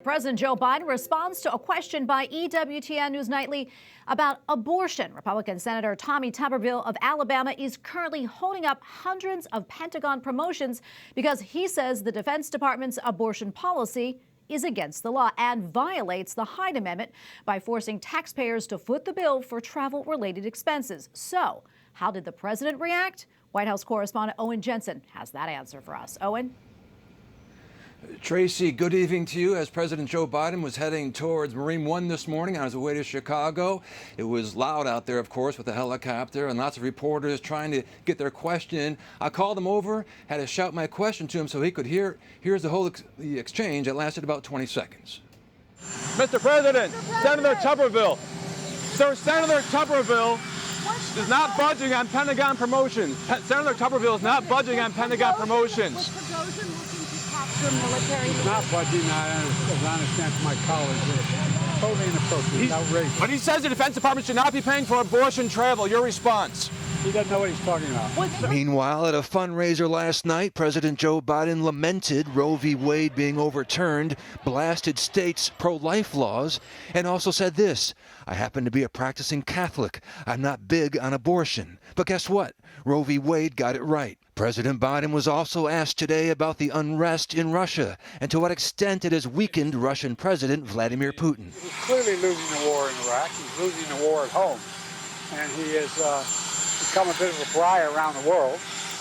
President Joe Biden responds to a question by EWTN News Nightly about abortion. Republican Senator Tommy Tuberville of Alabama is currently holding up hundreds of Pentagon promotions because he says the Defense Department's abortion policy is against the law and violates the Hyde Amendment by forcing taxpayers to foot the bill for travel-related expenses. So, how did the president react? White House Correspondent Owen Jensen has that answer for us. Owen? Tracy, good evening to you. As President Joe Biden was heading towards Marine One this morning on his way to Chicago, it was loud out there, of course, with the helicopter and lots of reporters trying to get their question in. I called him over, had to shout my question to him so he could hear. Here's the whole exchange. It lasted about 20 seconds. Mr. President, Senator Tuberville. Sir, Senator Tuberville is not budging on Pentagon promotions. Senator Tuberville is not budging on Pentagon promotions. Military. Not budging, as I understand from my colleagues. It's totally inappropriate, outrageous. But he says the Defense Department should not be paying for abortion travel. Your response? He doesn't know what he's talking about. Meanwhile, at a fundraiser last night, President Joe Biden lamented Roe v. Wade being overturned, blasted states' pro-life laws, and also said this: I happen to be a practicing Catholic. I'm not big on abortion. But guess what? Roe v. Wade got it right. President Biden was also asked today about the unrest in Russia and to what extent it has weakened Russian President Vladimir Putin. He's clearly losing the war in Iraq. He's losing the war at home. And he has become a bit of a pariah around the world.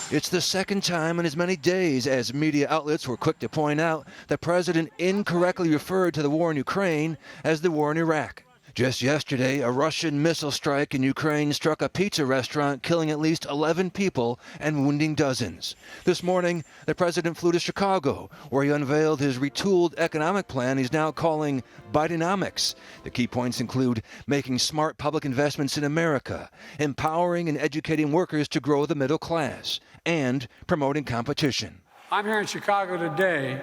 It's the second time in as many days as media outlets were quick to point out the president incorrectly referred to the war in Ukraine as the war in Iraq. Just yesterday, a Russian missile strike in Ukraine struck a pizza restaurant, killing at least 11 people and wounding dozens. This morning, the president flew to Chicago, where he unveiled his retooled economic plan he's now calling BIDENOMICS. The key points include making smart public investments in America, empowering and educating workers to grow the middle class, and promoting competition. I'm here in Chicago today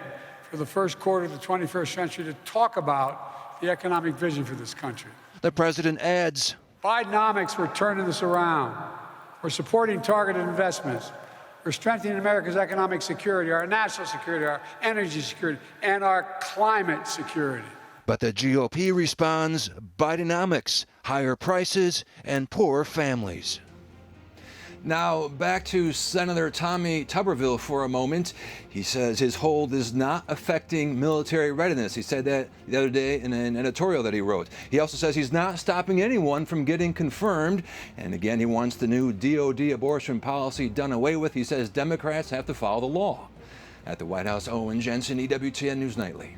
for the first quarter of the 21st century to talk about the economic vision for this country. The president adds, Bidenomics, we're turning this around. We're supporting targeted investments. We're strengthening America's economic security, our national security, our energy security, and our climate security. But the GOP responds, Bidenomics, higher prices and poor families. Now, back to Senator Tommy Tuberville for a moment. He says his hold is not affecting military readiness. He said that the other day in an editorial that he wrote. He also says he's not stopping anyone from getting confirmed. And again, he wants the new DOD abortion policy done away with. He says Democrats have to follow the law. At the White House, Owen Jensen, EWTN News Nightly.